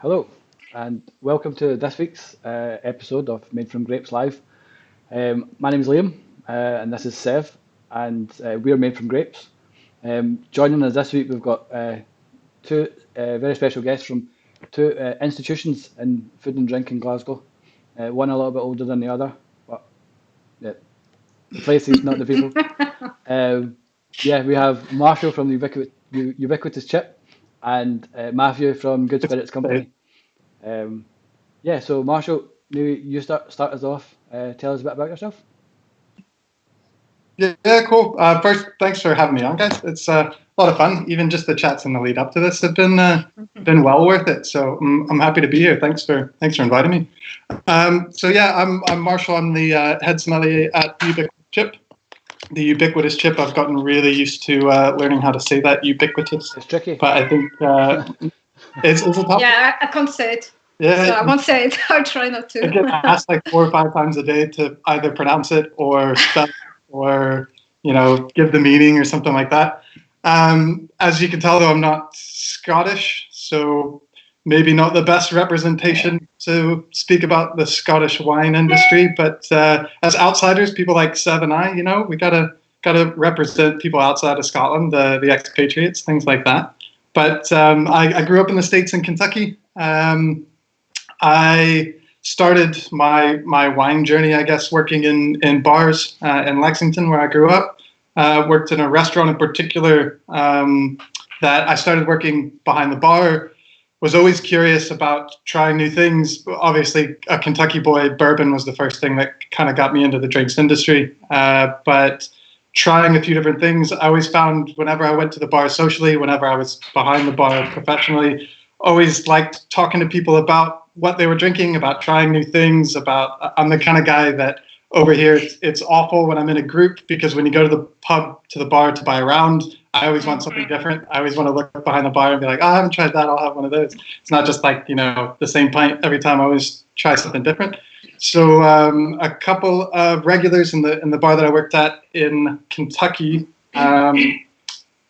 Hello, and welcome to this week's episode of Made from Grapes Live. My name is Liam, and this is Sev, and we're Made from Grapes. Joining us this week, we've got two very special guests from two institutions in food and drink in Glasgow. One a little bit older than the other, but yeah, the places, not the people. Yeah, we have Marshall from the Ubiquitous Chip and Matthew from Good Spirits Company. Yeah, so Marshall, maybe you start us off. Tell us a bit about yourself. Yeah, cool. First, thanks for having me on, guys. It's a lot of fun. Even just the chats in the lead up to this have been well worth it. So I'm happy to be here. Thanks for inviting me. So yeah, I'm Marshall. I'm the head sommelier at Ubiquitous Chip. The Ubiquitous Chip. I've gotten really used to learning how to say that ubiquitous. It's tricky, but I think it's a tough. Yeah, I can't say it. Yeah, so I won't say it. I'll try not to. I get asked like 4 or 5 times a day to either pronounce it or spell it or give the meaning or something like that. As you can tell, though, I'm not Scottish, so maybe not the best representation to speak about the Scottish wine industry. But as outsiders, people like Sev and I, we gotta represent people outside of Scotland, the expatriates, things like that. But I grew up in the States in Kentucky. I started my wine journey, I guess, working in bars in Lexington, where I grew up. Worked in a restaurant in particular that I started working behind the bar. Was always curious about trying new things. Obviously, a Kentucky boy, bourbon was the first thing that kind of got me into the drinks industry. But trying a few different things, I always found whenever I went to the bar socially, whenever I was behind the bar professionally, always liked talking to people about what they were drinking, about trying new things, I'm the kind of guy that over here, it's awful when I'm in a group, because when you go to the pub, to the bar to buy a round, I always want something different. I always want to look behind the bar and be like, oh, I haven't tried that, I'll have one of those. It's not just like, the same pint every time. I always try something different. So a couple of regulars in the bar that I worked at in Kentucky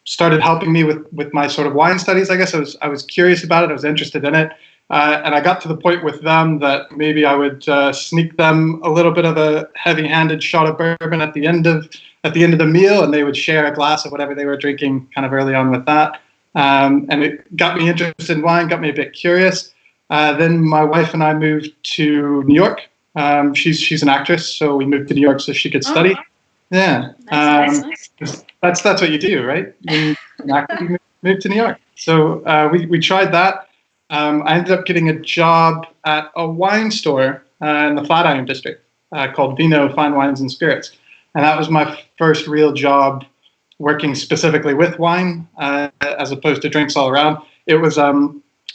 started helping me with my sort of wine studies. I guess I was curious about it. I was interested in it. And I got to the point with them that maybe I would sneak them a little bit of a heavy-handed shot of bourbon at the end of the meal, and they would share a glass of whatever they were drinking kind of early on with that. And it got me interested in wine, got me a bit curious. Then my wife and I moved to New York. She's an actress, so we moved to New York so she could study. Yeah, nice. That's what you do, right? When you're an actor, you move to New York. So we tried that. I ended up getting a job at a wine store in the Flatiron district called Vino Fine Wines and Spirits. And that was my first real job working specifically with wine as opposed to drinks all around. It was a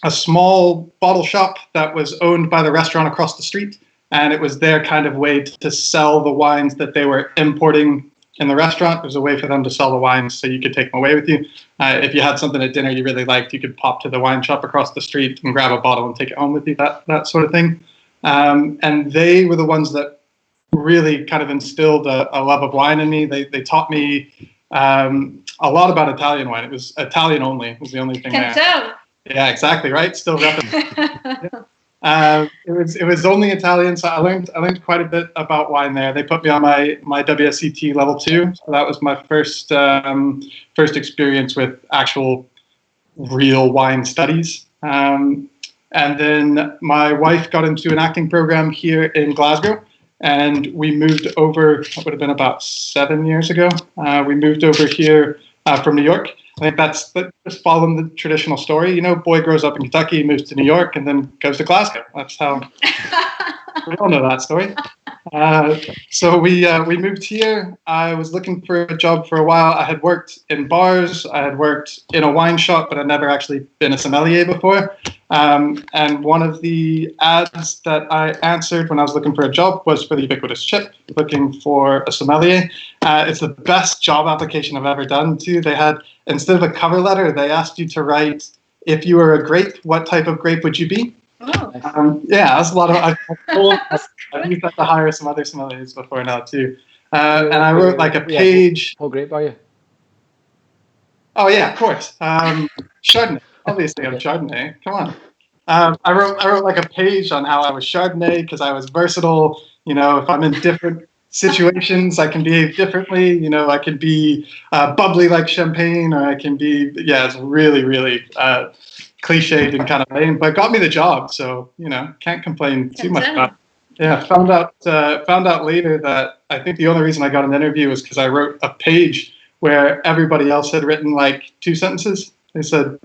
small bottle shop that was owned by the restaurant across the street. And it was their kind of way to sell the wines that they were importing in the restaurant. It was a way for them to sell the wines so you could take them away with you. If you had something at dinner you really liked, you could pop to the wine shop across the street and grab a bottle and take it home with you, that sort of thing. And they were the ones that really kind of instilled a love of wine in me. They taught me a lot about Italian wine. It was Italian only. It was the only thing Can tell. Yeah, exactly, right? Still repping. It was only Italian, so I learned quite a bit about wine there. They put me on my WSET level 2, so that was my first experience with actual real wine studies. And then my wife got into an acting program here in Glasgow, and we moved over. That would have been about 7 years ago. We moved over here from New York. I think that's just following the traditional story. Boy grows up in Kentucky, moves to New York, and then goes to Glasgow. That's how we all know that story. So we moved here. I was looking for a job for a while. I had worked in bars. I had worked in a wine shop, but I'd never actually been a sommelier before. And one of the ads that I answered when I was looking for a job was for the Ubiquitous Chip, looking for a sommelier. It's the best job application I've ever done, too. They had, instead of a cover letter, they asked you to write, if you were a grape, what type of grape would you be? Oh. Yeah, that's a lot of. I've used that to hire some other sommeliers before now too, and I wrote like a page. What grape are you? Oh yeah, of course. Chardonnay. Obviously, I'm Chardonnay. Come on. I wrote like a page on how I was Chardonnay because I was versatile. If I'm in different situations, I can behave differently. I can be bubbly like champagne, or I can be, it's really, really cliched and kind of lame, but got me the job. So, can't complain too much about it. Yeah, found out later that I think the only reason I got an interview was because I wrote a page where everybody else had written like 2 sentences. They said,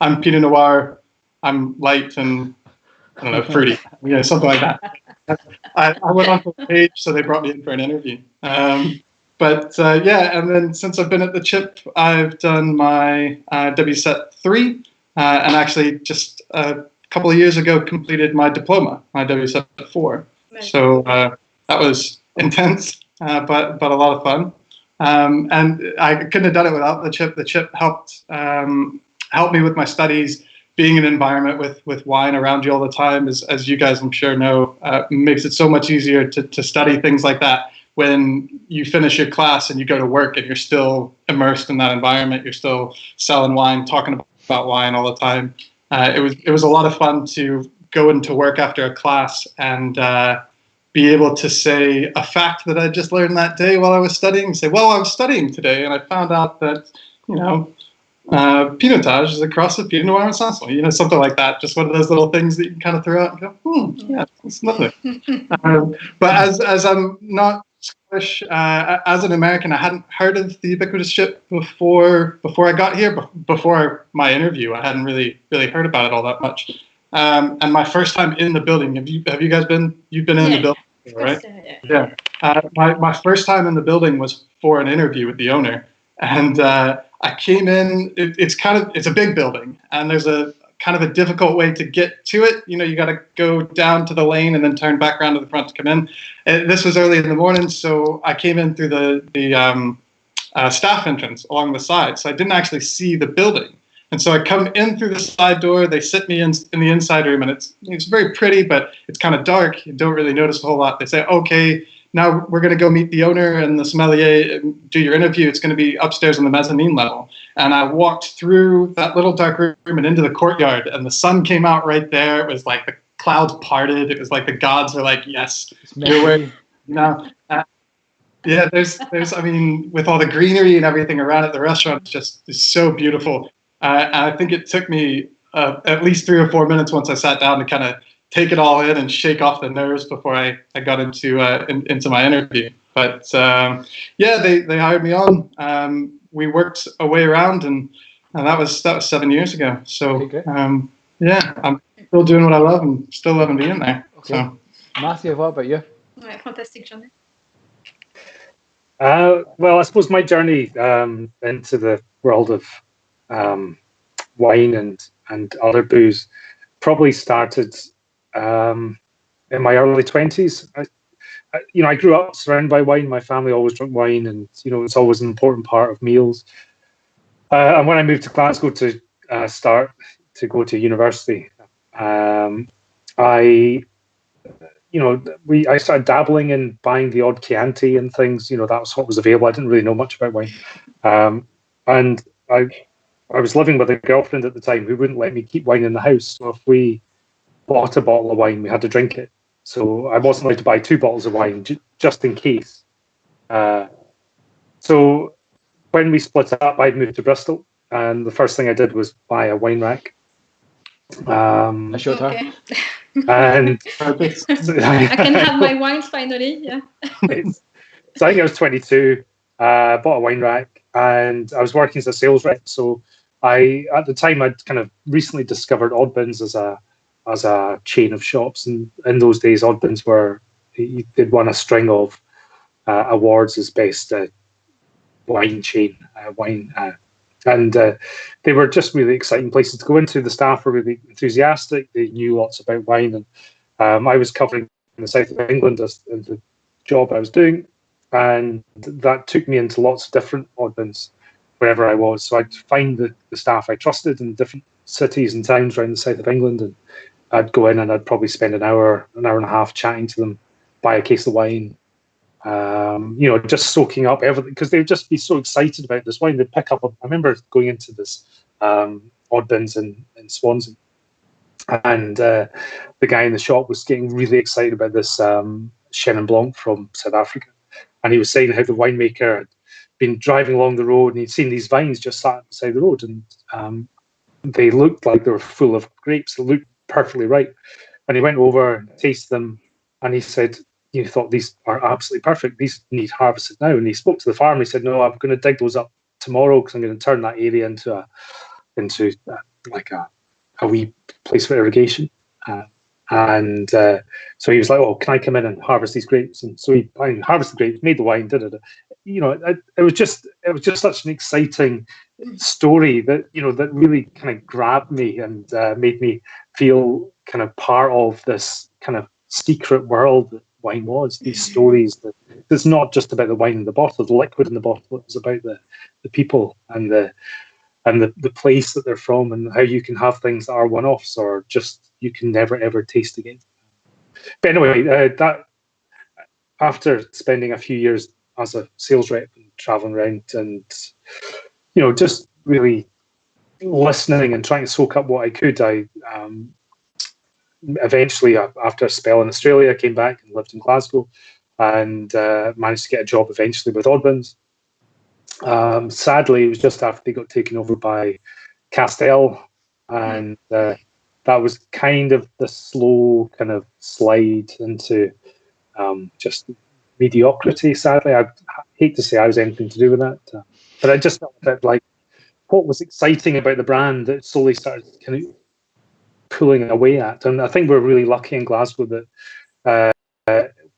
I'm Pinot Noir, I'm light and, I don't know, fruity, something like that. I went on the page, so they brought me in for an interview. And then since I've been at the CHIP, I've done my WSET3, and actually just a couple of years ago completed my diploma, my WSET4. So that was intense, but a lot of fun. And I couldn't have done it without the CHIP. The CHIP helped me with my studies. Being in an environment with wine around you all the time, as you guys I'm sure know, makes it so much easier to study things like that. When you finish your class and you go to work and you're still immersed in that environment, you're still selling wine, talking about wine all the time. It was a lot of fun to go into work after a class and be able to say a fact that I just learned that day while I was studying. Say, well, I was studying today and I found out that, Pinotage is a cross of Pinot Noir and Sanson, something like that. Just one of those little things that you can kind of throw out and go, yeah, it's lovely. But as I'm not Scottish, as an American, I hadn't heard of the ubiquitous CHIP before I got here. Before my interview, I hadn't really heard about it all that much. And my first time in the building, have you guys been? You've been in the building, right? Yeah. My first time in the building was for an interview with the owner, and I came in. It's a big building, and there's a kind of a difficult way to get to it. You got to go down to the lane and then turn back around to the front to come in. This was early in the morning, so I came in through the staff entrance along the side, so I didn't actually see the building. And so I come in through the side door. They sit me in the inside room, and it's very pretty, but it's kind of dark. You don't really notice a whole lot. They say, okay, now we're going to go meet the owner and the sommelier and do your interview. It's going to be upstairs on the mezzanine level. And I walked through that little dark room and into the courtyard, and the sun came out right there. It was like the clouds parted. It was like the gods were like, yes, you're where, yeah, there's, I mean, with all the greenery and everything around it, the restaurant is so beautiful. And I think it took me at least 3 or 4 minutes once I sat down to kind of take it all in and shake off the nerves before I got into my interview. But they hired me on. We worked our way around, and that was 7 years ago. So I'm still doing what I love and still loving being there. Okay. So, Matthew, what about you? Ouais, fantastic journey. Well, I suppose my journey into the world of wine and other booze probably started in my early 20s. I grew up surrounded by wine. My family always drank wine, and it's always an important part of meals. And when I moved to Glasgow to start to go to university, I started dabbling in buying the odd Chianti and things. That was what was available. I didn't really know much about wine, and I was living with a girlfriend at the time who wouldn't let me keep wine in the house. So if we bought a bottle of wine, we had to drink it. So I wasn't allowed to buy 2 bottles of wine just in case. So when we split up, I'd moved to Bristol, and the first thing I did was buy a wine rack. I showed her. And I can have my wines finally. Yeah. So I think I was 22. Bought a wine rack, and I was working as a sales rep. So at the time, I'd kind of recently discovered Oddbins as a chain of shops, and in those days, Oddbins they'd won a string of awards as best wine chain, and they were just really exciting places to go into. The staff were really enthusiastic. They knew lots about wine, and I was covering the south of England as the job I was doing, and that took me into lots of different Oddbins wherever I was. So I'd find the staff I trusted in different cities and towns around the south of England, and I'd go in and I'd probably spend an hour and a half chatting to them, buy a case of wine, just soaking up everything, because they'd just be so excited about this wine. They'd pick up. I remember going into this Oddbins in Swansea, And the guy in the shop was getting really excited about this Chenin Blanc from South Africa. And he was saying how the winemaker had been driving along the road and he'd seen these vines just sat beside the road. And they looked like they were full of grapes. They looked perfectly right. And he went over, tasted them, and he said, "You thought these are absolutely perfect. These need harvested now." And he spoke to the farmer. He said, "No, I'm going to dig those up tomorrow because I'm going to turn that area into like a wee place for irrigation." So he was like, "Oh, can I come in and harvest these grapes?" And so he harvested grapes, made the wine, did it. It was just such an exciting story that that really kind of grabbed me and made me feel kind of part of this kind of secret world that wine was. These stories that it's not just about the wine in the bottle, the liquid in the bottle. It was about the people and the place that they're from, and how you can have things that are one-offs or just you can never ever taste again. But anyway, that after spending a few years as a sales rep and traveling around and just really listening and trying to soak up what I could, I eventually, after a spell in Australia, came back and lived in Glasgow and managed to get a job eventually with Oddbins. Sadly, it was just after they got taken over by Castell, and that was kind of the slow kind of slide into just mediocrity. Sadly, I hate to say I was anything to do with that, but I just felt that like what was exciting about the brand that slowly started kind of pulling away at. And I think we're really lucky in Glasgow that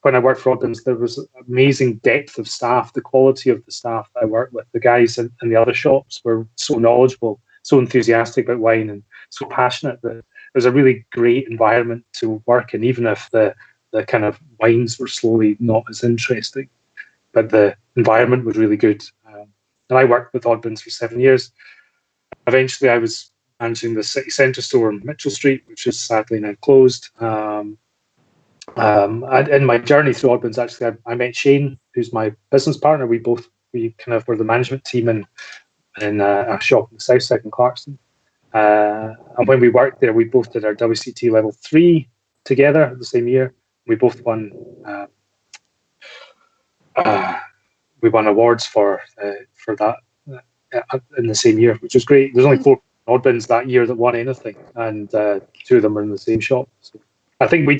when I worked for Oddbins, there was amazing depth of staff. The quality of the staff that I worked with, the guys in the other shops were so knowledgeable, so enthusiastic about wine, and so passionate that it was a really great environment to work in, even if the kind of wines were slowly not as interesting. But the environment was really good. And I worked with Oddbins for 7 years. Eventually, I was managing the city centre store on Mitchell Street, which is sadly now closed. And in my journey through Oddbins, actually, I met Shane, who's my business partner. We kind of were the management team in a shop in the south side in Clarkston. And when we worked there, we both did our WCT level 3 together the same year. We both won. We won awards for that in the same year, which was great. There's only 4 Oddbins that year that won anything, and 2 of them were in the same shop. So I think we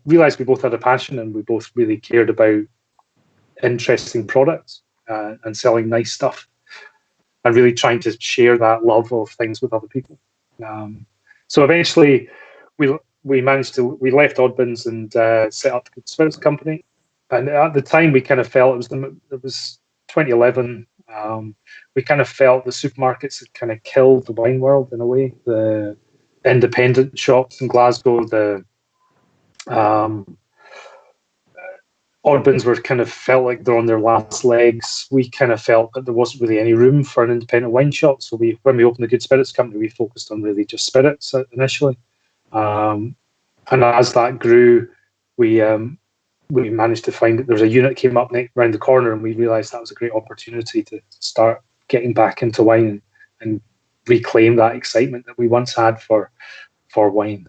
realised we both had a passion, and we both really cared about interesting products and selling nice stuff, and really trying to share that love of things with other people. So eventually, we left Oddbins and set up the Spirits Company. And at the time, we kind of felt it was 2011. We kind of felt the supermarkets had kind of killed the wine world in a way. The independent shops in Glasgow, the Oddbins were kind of felt like they're on their last legs. We kind of felt that there wasn't really any room for an independent wine shop. So when we opened the Good Spirits Company, we focused on really just spirits initially. And as that grew, we managed to find that there was a unit came up around the corner, and we realised that was a great opportunity to start getting back into wine and reclaim that excitement that we once had for wine.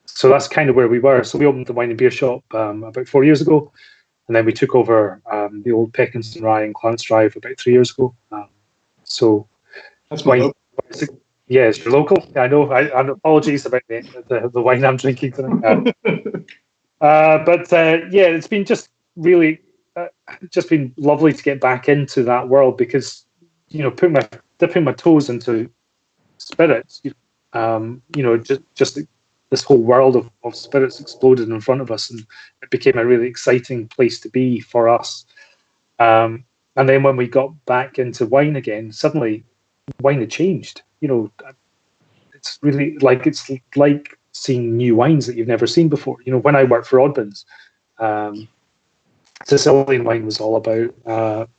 So that's kind of where we were. So we opened the wine and beer shop about 4 years ago, and then we took over the old Peckinston Rye and Clarence Drive about 3 years ago. So that's wine. Yeah, it's your local. I know. And apologies about the wine I'm drinking tonight. It's been just really just been lovely to get back into that world, because dipping my toes into spirits, just this whole world of spirits exploded in front of us, and it became a really exciting place to be for us. And then when we got back into wine again, suddenly wine had changed. It's really it's like seeing new wines that you've never seen before. When I worked for Oddbins, Sicilian wine was all about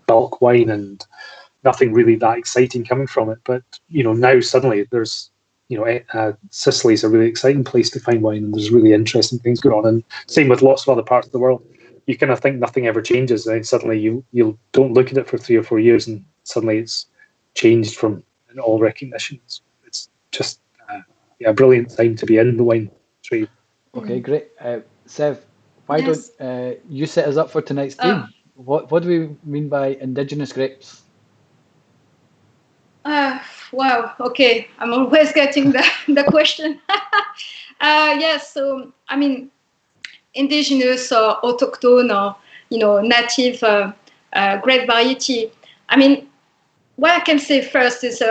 bulk wine and nothing really that exciting coming from it. But now suddenly there's Sicily's a really exciting place to find wine, and there's really interesting things going on. And same with lots of other parts of the world. You kind of think nothing ever changes, and then suddenly you don't look at it for 3 or 4 years, and suddenly it's changed from all recognition. It's just a brilliant time to be in the wine trade. Okay, great. Sev, why Yes. don't you set us up for tonight's theme? What do we mean by indigenous grapes? Wow. Okay. I'm always getting the question. Yes. So, I mean, indigenous or autochtone or, native grape variety. I mean, what I can say first is,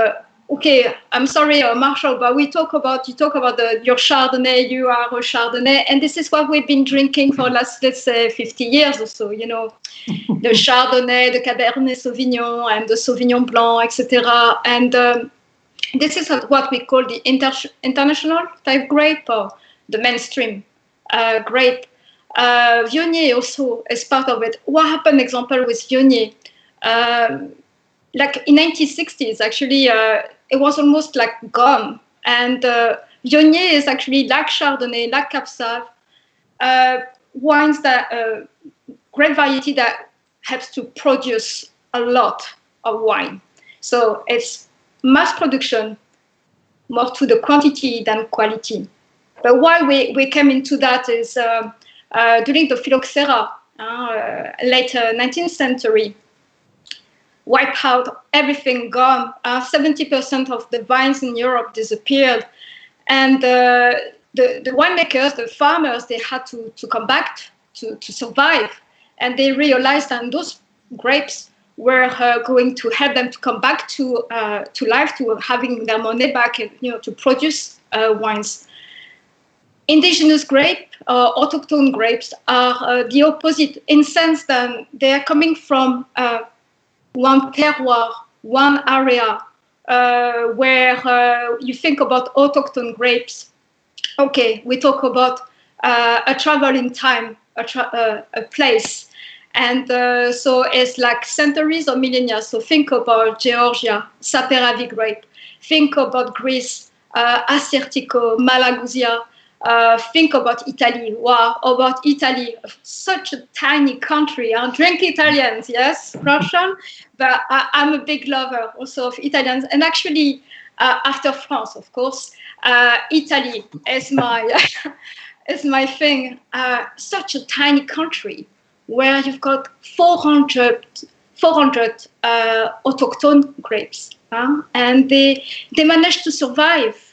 okay, I'm sorry, Marshall, but you talk about your Chardonnay, you are a Chardonnay, and this is what we've been drinking for last, let's say, 50 years or so, the Chardonnay, the Cabernet Sauvignon, and the Sauvignon Blanc, etc. And this is what we call the international type grape, or the mainstream grape. Viognier also is part of it. What happened, example, with Viognier? Like in 1960s, actually, it was almost like gone. And Viognier is actually like Chardonnay, like Cab Sauv, wines that grape variety that helps to produce a lot of wine. So it's mass production, more to the quantity than quality. But why we came into that is during the phylloxera, late 19th century, wipe out everything, gone. 70% of the vines in Europe disappeared. And the winemakers, the farmers, they had to come back to survive. And they realized that those grapes were going to help them to come back to life, to having their money back, and, to produce wines. Indigenous grape, autochtone grapes, are the opposite in sense that they are coming from one terroir, one area, where you think about autochtone grapes. Okay, we talk about a travel in time, a place. And so it's like centuries or millennia. So think about Georgia, Saperavi grape. Think about Greece, Assyrtiko, Malagousia. Think about Italy. Wow, about Italy, such a tiny country. Drink Italians, yes, Russian, but I'm a big lover also of Italians. And actually, after France, of course, Italy is my is my thing. Such a tiny country where you've got 400 autochtone grapes, and they managed to survive.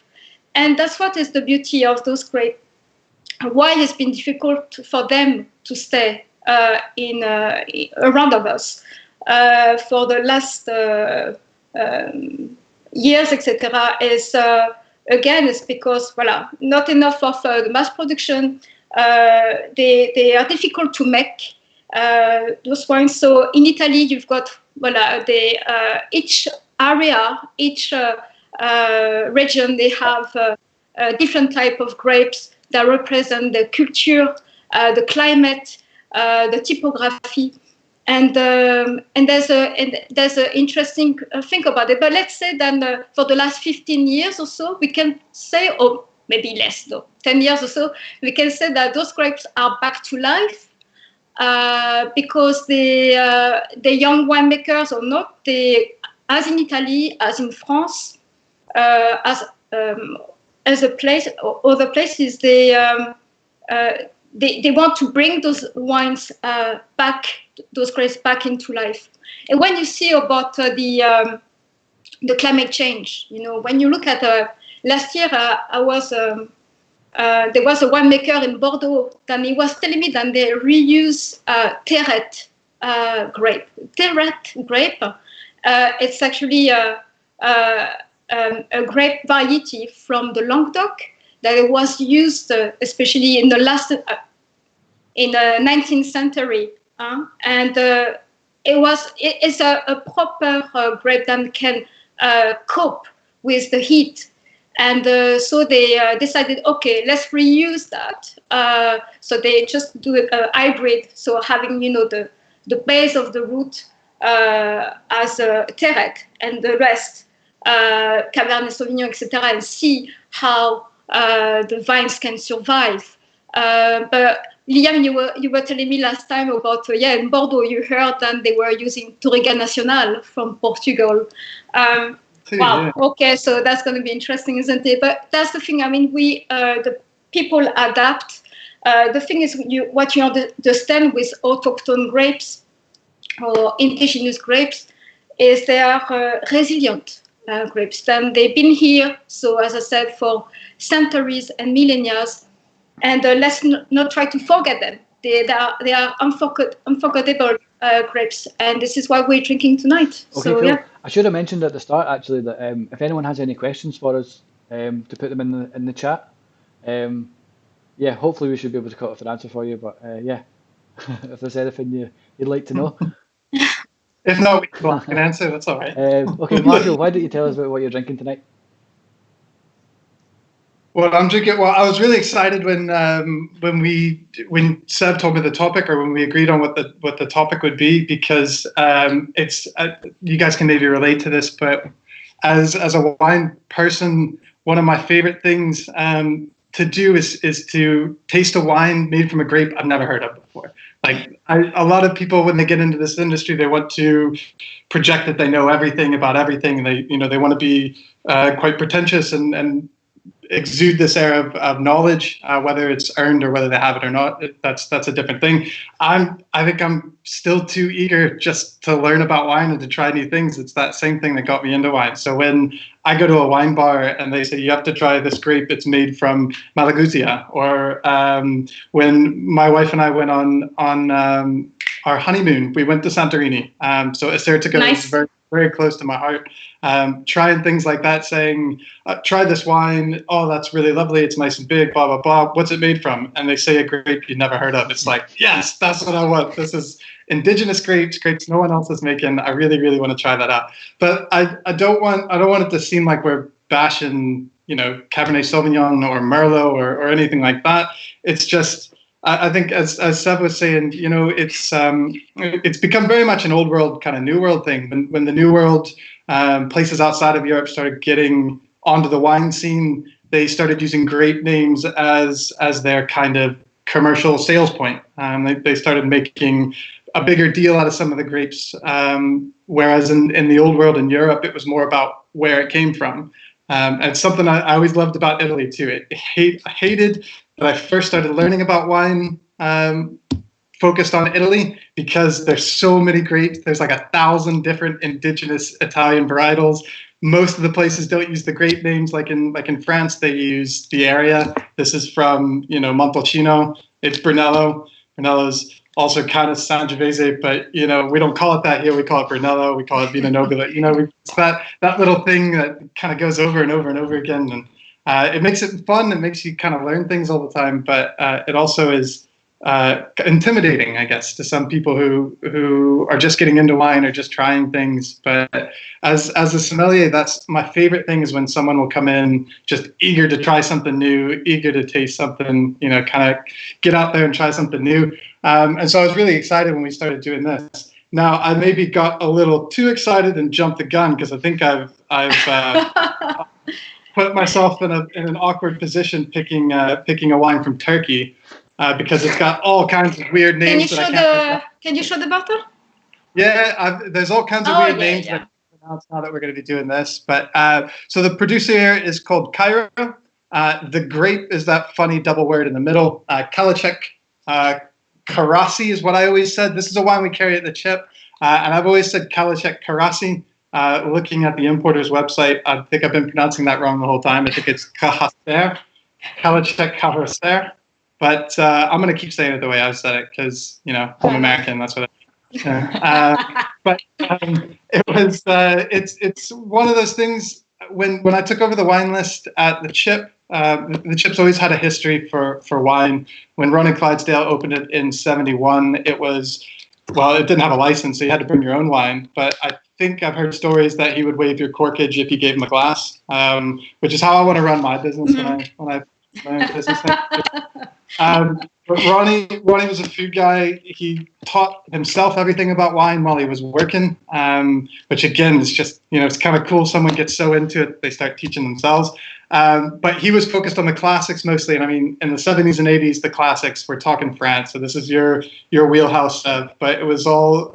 And that's what is the beauty of those grapes. Why it's been difficult for them to stay around of us for the last years, etc. Is again, it's because not enough of the mass production. They are difficult to make those wines. So in Italy, you've got each area, each region, they have a different type of grapes that represent the culture, the climate, the typography, and there's an interesting thing about it. But let's say that for the last 15 years or so, we can say, or maybe less though, 10 years or so, we can say that those grapes are back to life because the young winemakers or not, as in Italy, as in France, as a place, or other places, they want to bring those wines back, those grapes back into life. And when you see about the climate change, when you look at last year, there was a winemaker in Bordeaux, and he was telling me that they reuse Terret grape. Terret grape, it's actually a grape variety from the Languedoc that was used especially in the 19th century, and it's a proper grape that can cope with the heat, and so they decided, okay, let's reuse that. So they just do a hybrid, so having the base of the root as a Terret and the rest Cabernet Sauvignon, etc., and see how the vines can survive. But Liam, you were telling me last time about in Bordeaux you heard that they were using Touriga Nacional from Portugal. too. Wow. Yeah. Okay, so that's going to be interesting, isn't it? But that's the thing. I mean, the people adapt. The thing is, what you understand with autochthone grapes or indigenous grapes is they are resilient grapes. Then they've been here, so as I said, for centuries and millennia, and let's not try to forget them. They are unforgettable grapes, and this is why we're drinking tonight. Okay, So cool. yeah. I should have mentioned at the start actually that if anyone has any questions for us, to put them in the chat. Yeah, hopefully we should be able to cut off an answer for you. But yeah, if there's anything you'd like to know. If not, we can answer. That's all right. Okay, Marco, why don't you tell us about what you're drinking tonight? Well, I'm drinking. Well, I was really excited when Seb told me the topic, or when we agreed on what the topic would be, because it's you guys can maybe relate to this, but as a wine person, one of my favorite things to do is to taste a wine made from a grape I've never heard of before. Like a lot of people, when they get into this industry, they want to project that they know everything about everything, and they want to be quite pretentious and exude this air of knowledge, whether it's earned or whether they have it or not. That's a different thing. I think I'm still too eager just to learn about wine and to try new things. It's that same thing that got me into wine. So when I go to a wine bar and they say, you have to try this grape, it's made from Malagousia, or when my wife and I went on our honeymoon, we went to Santorini. So Etna Nice. is very, very close to my heart. Trying things like that, saying, try this wine, oh, that's really lovely, it's nice and big, blah, blah, blah. What's it made from? And they say a grape you've never heard of. It's like, yes, that's what I want. This is indigenous grapes no one else is making. I really, really want to try that out. But I don't want it to seem like we're bashing, Cabernet Sauvignon or Merlot or anything like that. It's just, I think, as Seb was saying, it's become very much an old world kind of new world thing. When the new world places outside of Europe started getting onto the wine scene, they started using grape names as their kind of commercial sales point. They started making a bigger deal out of some of the grapes, whereas in the old world in Europe, it was more about where it came from. And it's something I always loved about Italy too. I hated that I first started learning about wine focused on Italy, because there's so many grapes. There's like 1,000 different indigenous Italian varietals. Most of the places don't use the grape names, like in France, they use the area. This is from Montalcino. It's Brunello. Brunello's also kind of Sangiovese, but we don't call it that here. We call it Brunello. We call it Vino Nobile. It's that little thing that kind of goes over and over and over again, and it makes it fun. It makes you kind of learn things all the time, but it also is intimidating, I guess, to some people who are just getting into wine or just trying things. But as a sommelier, that's my favorite thing, is when someone will come in just eager to try something new, eager to taste something, kind of get out there and try something new. And so I was really excited when we started doing this. Now, I maybe got a little too excited and jumped the gun, because I think I've put myself in an awkward position picking a wine from Turkey. Because it's got all kinds of weird names. Can you show the bottle? Yeah, there's all kinds of weird names that I can't pronounce now that we're going to be doing this. But so the producer here is called Kayra. The grape is that funny double word in the middle. Kalecik. Karasi is what I always said. This is a wine we carry at the chip. And I've always said Kalecik Karasi. Looking at the importer's website, I think I've been pronouncing that wrong the whole time. I think it's Kahaser. Kalecik Kahaser. But I'm going to keep saying it the way I've said it, because, I'm American. That's what but it was, it's one of those things, when I took over the wine list at the Chip, the Chip's always had a history for wine. When Ron and Clydesdale opened it in 1971, it didn't have a license, so you had to bring your own wine. But I think I've heard stories that he would waive your corkage if you gave him a glass, which is how I want to run my business when I business. But Ronnie was a food guy. He taught himself everything about wine while he was working, which again is just, it's kind of cool. Someone gets so into it, they start teaching themselves. But he was focused on the classics mostly. And I mean, in the 70s and 80s, the classics, we're talking France. So this is your wheelhouse. But it was all,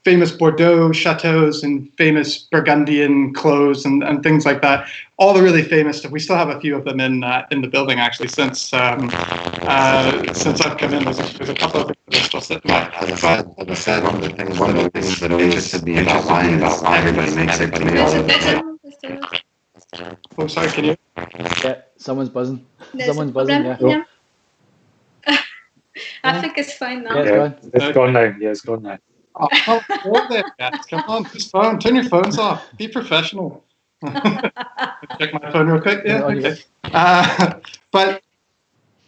famous Bordeaux chateaux and famous Burgundian clos and things like that. All the really famous stuff. We still have a few of them in the building actually since I've come in. There's a couple of things that are still sitting there. As I said, one of the things that interested me about wine is everybody makes it to me all the time. Oh, sorry, can you? Yeah, someone's buzzing. There's Someone's a buzzing, problem, yeah. I think it's fine now. Yeah, it's Yeah, gone. it's gone now. Yeah, it's gone now. Oh, come on, there, guys. Come on, just phone. Turn your phones off. Be professional. Check my phone real quick. Yeah, On your okay. But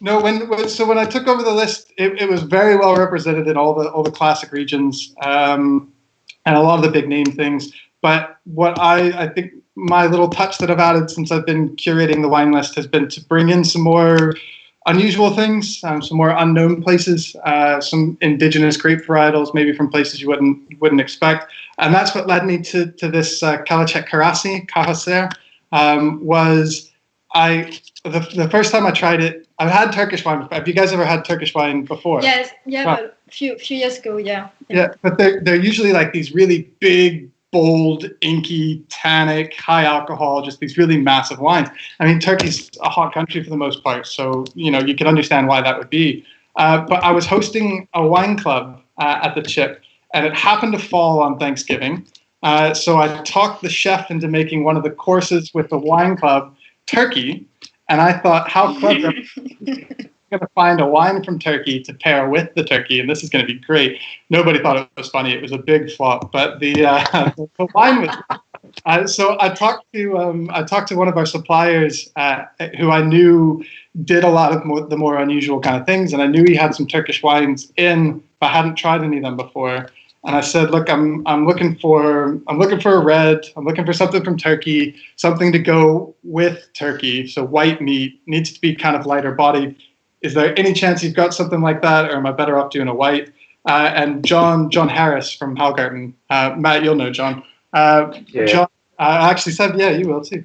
no, when I took over the list, it was very well represented in all the classic regions and a lot of the big name things. But what I think my little touch that I've added since I've been curating the wine list has been to bring in some more unusual things, some more unknown places, some indigenous grape varietals, maybe from places you wouldn't expect, and that's what led me to this Kalecik Karasi. Was the first time I tried it. I've had Turkish wine before. Have you guys ever had Turkish wine before? Yes, yeah, Right. but few years ago, yeah. Yeah, but they're usually like these really big, bold, inky, tannic, high alcohol, just these really massive wines. I mean, Turkey's a hot country for the most part, so you can understand why that would be. But I was hosting a wine club at the Chip, and it happened to fall on Thanksgiving. So I talked the chef into making one of the courses with the wine club turkey, and I thought, how clever. I'm going to find a wine from Turkey to pair with the turkey, and this is going to be great. Nobody thought it was funny. It was a big flop, but the wine was. So I talked to one of our suppliers who I knew did a lot of the more unusual kind of things, and I knew he had some Turkish wines in, but I hadn't tried any of them before. And I said, look, I'm looking for a red. I'm looking for something from Turkey, something to go with turkey. So white meat needs to be kind of lighter bodied. Is there any chance you've got something like that, or am I better off doing a white? And John Harris from Halgarten, Matt, you'll know John. Yeah. John actually said, yeah, you will too.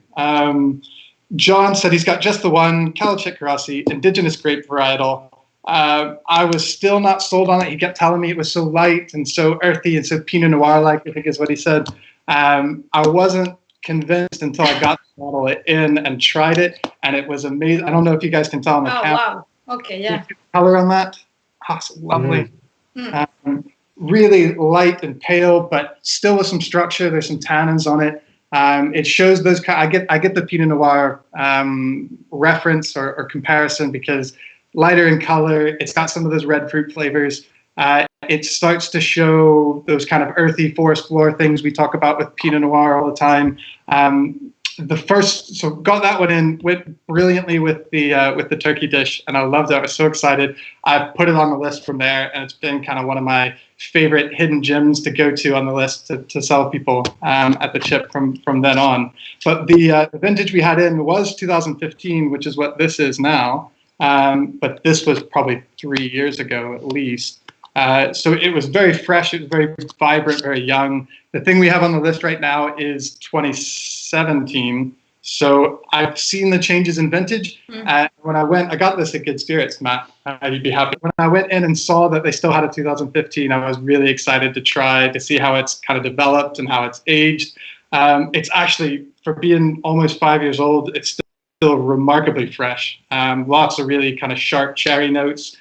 John said he's got just the one, Kalecik Karasi, indigenous grape varietal. I was still not sold on it. He kept telling me it was so light and so earthy and so Pinot Noir-like, I think is what he said. I wasn't convinced until I got the bottle in and tried it, and it was amazing. I don't know if you guys can tell on the camera. Wow. Okay, yeah. Color on that, it's lovely. Really light and pale, but still with some structure. There's some tannins on it. It shows those. I get the Pinot Noir reference or comparison because lighter in color. It's got some of those red fruit flavors. It starts to show those kind of earthy forest floor things we talk about with Pinot Noir all the time. So got that one in, went brilliantly with the turkey dish, and I loved it. I was so excited. I put it on the list from there, and it's been kind of one of my favorite hidden gems to go to on the list to sell people at the Chip from then on. But the vintage we had in was 2015, which is what this is now. But this was probably 3 years ago at least. So it was very fresh. It was very vibrant, very young. The thing we have on the list right now is 2017. So I've seen the changes in vintage. When I got this at Good Spirits, Matt, you'd be happy. When I went in and saw that they still had a 2015, I was really excited to try to see how it's kind of developed and how it's aged. It's actually, for being almost 5 years old, it's still remarkably fresh. Lots of really kind of sharp cherry notes.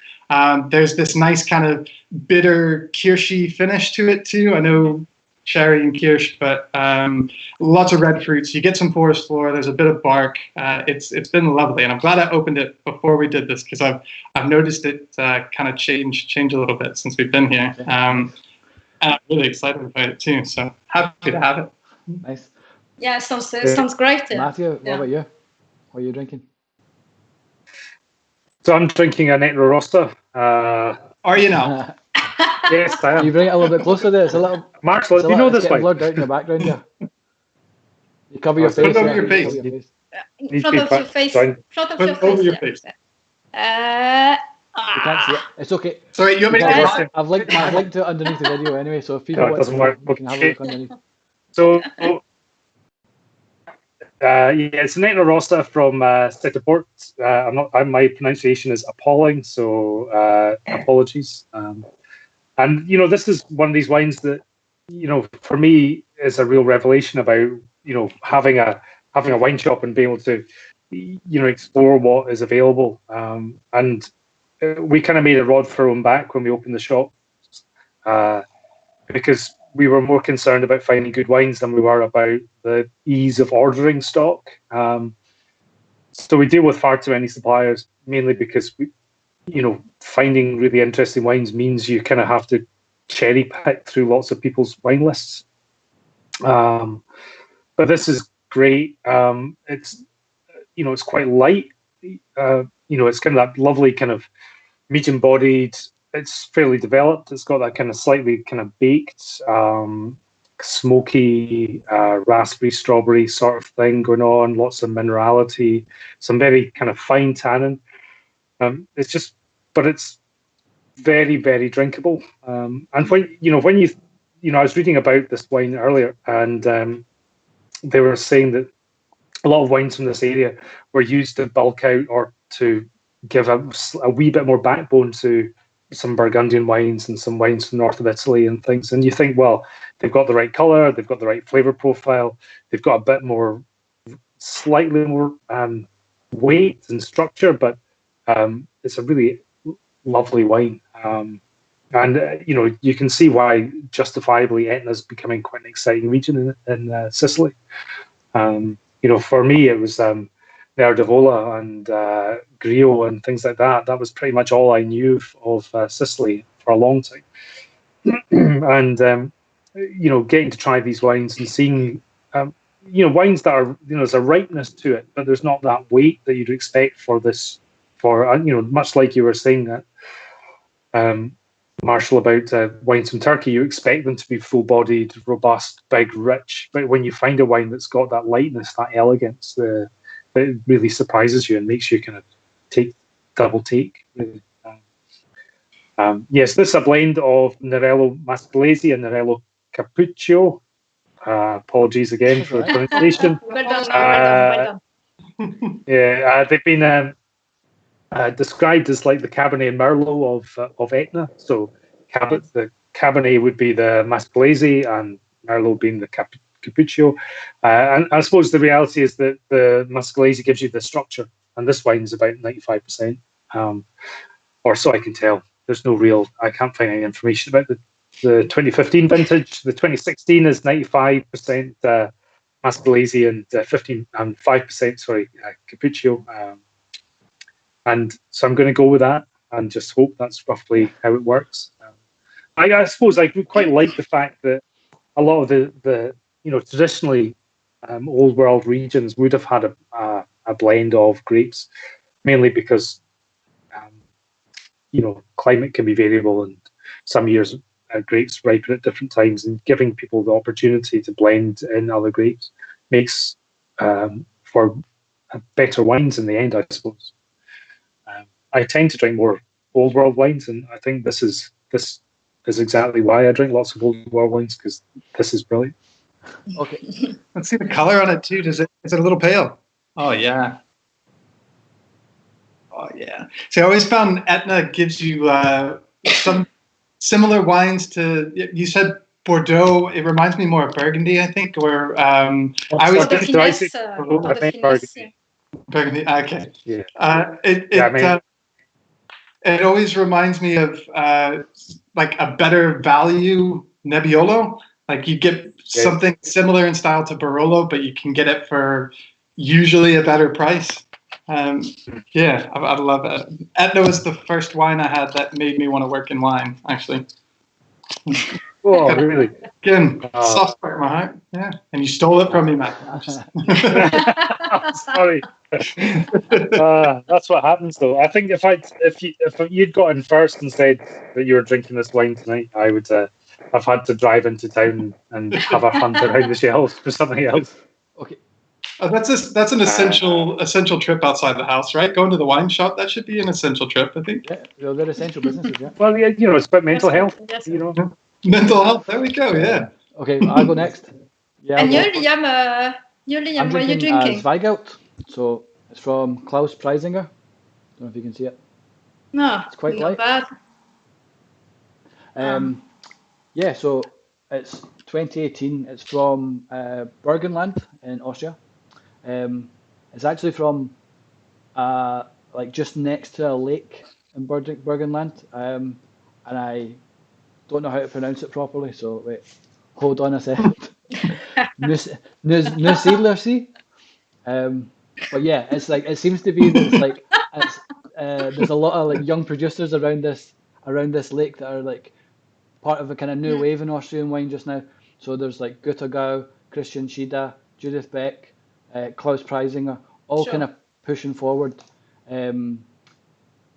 There's this nice kind of bitter kirshy finish to it too. I know cherry and kirsch, but lots of red fruits. You get some forest floor. There's a bit of bark. It's been lovely, and I'm glad I opened it before we did this because I've noticed it kind of change a little bit since we've been here. And I'm really excited about it too. So happy to have it. Nice. Yeah, sounds great. Matthew, what about you? What are you drinking? So I'm drinking an Etna Rosso. Are you now? Yes, I am. You bring it a little bit closer there. It's a little. Mark, do you know this one? one? Blurred out in the background there. You cover your face. Over your face. In front of your face. Over your face. You can't see it. It's okay. Sorry, you want me to I've linked to it underneath the video anyway, so if people No, it doesn't work. you can have a look underneath. So, it's an Etna Rosso from Setteporte. My pronunciation is appalling, so apologies. And this is one of these wines that for me, it's a real revelation about having a wine shop and being able to explore what is available. And we kind of made a rod for our own back when we opened the shop, because we were more concerned about finding good wines than we were about the ease of ordering stock. So we deal with far too many suppliers, mainly because finding really interesting wines means you kind of have to cherry pick through lots of people's wine lists. But this is great. It's it's quite light. It's kind of that lovely kind of medium-bodied. It's fairly developed. It's got that kind of slightly kind of baked, smoky, raspberry, strawberry sort of thing going on. Lots of minerality, some very kind of fine tannin. But it's very, very drinkable. And when I was reading about this wine earlier, and they were saying that a lot of wines from this area were used to bulk out or to give a wee bit more backbone to some Burgundian wines and some wines from north of Italy and things. And you think, well, they've got the right color, they've got the right flavor profile, they've got a bit more, slightly more weight and structure, but it's a really lovely wine. And you can see why justifiably Etna is becoming quite an exciting region in Sicily. For me, it was Nerdevola and Grillo and things like that. That was pretty much all I knew of Sicily for a long time. And getting to try these wines and seeing wines that are there's a ripeness to it, but there's not that weight that you'd expect for this. Much like you were saying that, Marshall, about wines from Turkey, you expect them to be full-bodied, robust, big, rich. But when you find a wine that's got that lightness, that elegance, it really surprises you and makes you kind of double take. Really. Yes, this is a blend of Nerello Mascalese and Nerello Cappuccio. Apologies again for the pronunciation. Well done. Yeah, they've been described as like the Cabernet Merlot of Etna. So the Cabernet would be the Mascalese and Merlot being the Cappuccio. And I suppose the reality is that the Mascalese gives you the structure, and this wine's about 95%, or so I can tell. There's I can't find any information about the 2015 vintage. The 2016 is 95% Mascalese and 5% Cappuccio. And so I'm going to go with that and just hope that's roughly how it works. I suppose I quite like the fact that a lot of the traditionally old world regions would have had a blend of grapes, mainly because climate can be variable, and some years grapes ripen at different times, and giving people the opportunity to blend in other grapes makes for better wines in the end, I suppose. I tend to drink more old world wines, and I think this is exactly why I drink lots of old world wines, because this is brilliant. Okay, let's see the color on it too. Is it a little pale? Oh yeah. Oh yeah. See, I always found Etna gives you some similar wines to. You said Bordeaux. It reminds me more of Burgundy, I think. Or I was Burgundy. Okay. Yeah. It always reminds me of like a better value Nebbiolo. Like you get something similar in style to Barolo, but you can get it for usually a better price. Yeah, I love it. Etna was the first wine I had that made me want to work in wine, actually. Oh, really? Again, soft spot in my heart. Yeah, and you stole it from me, Matt. Sorry. That's what happens, though. I think if you'd got in first and said that you were drinking this wine tonight, I would have had to drive into town and have a hunt around the shelves for something else. Okay. That's an essential trip outside the house, right? Going to the wine shop, that should be an essential trip, I think. Yeah, they're essential businesses, yeah. Well, yeah, it's about mental health, Mental health, there we go, yeah. Okay, I'll go next. Yeah. And Liam, what are you drinking? Zweigelt. So it's from Claus Preisinger. Don't know if you can see it. No, it's quite not light. bad. Yeah, so it's 2018. It's from Burgenland in Austria. It's actually from like just next to a lake in Burgenland, and I don't know how to pronounce it properly. So wait, hold on a second. Neusiedlersee. But yeah, it's like it seems to be that it's like it's there's a lot of like young producers around this lake that are like part of a kind of new wave in Austrian wine just now. So there's like Guttergau, Christian Schieder, Judith Beck, Klaus Preisinger, all kind of pushing forward. A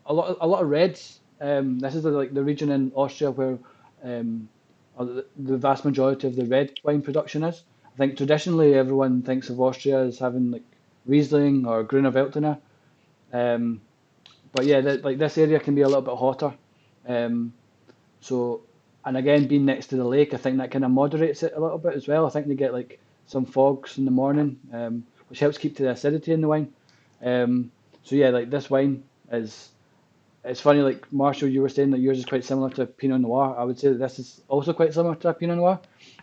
lot of reds. This is like the region in Austria where the vast majority of the red wine production is. I think traditionally everyone thinks of Austria as having like Riesling or Grüner Veltliner. But yeah, like this area can be a little bit hotter. So, and again, being next to the lake, I think that kind of moderates it a little bit as well. I think they get like some fogs in the morning, which helps keep to the acidity in the wine. So yeah, like this wine is, it's funny, like Marshall, you were saying that yours is quite similar to Pinot Noir. I would say that this is also quite similar to a Pinot Noir.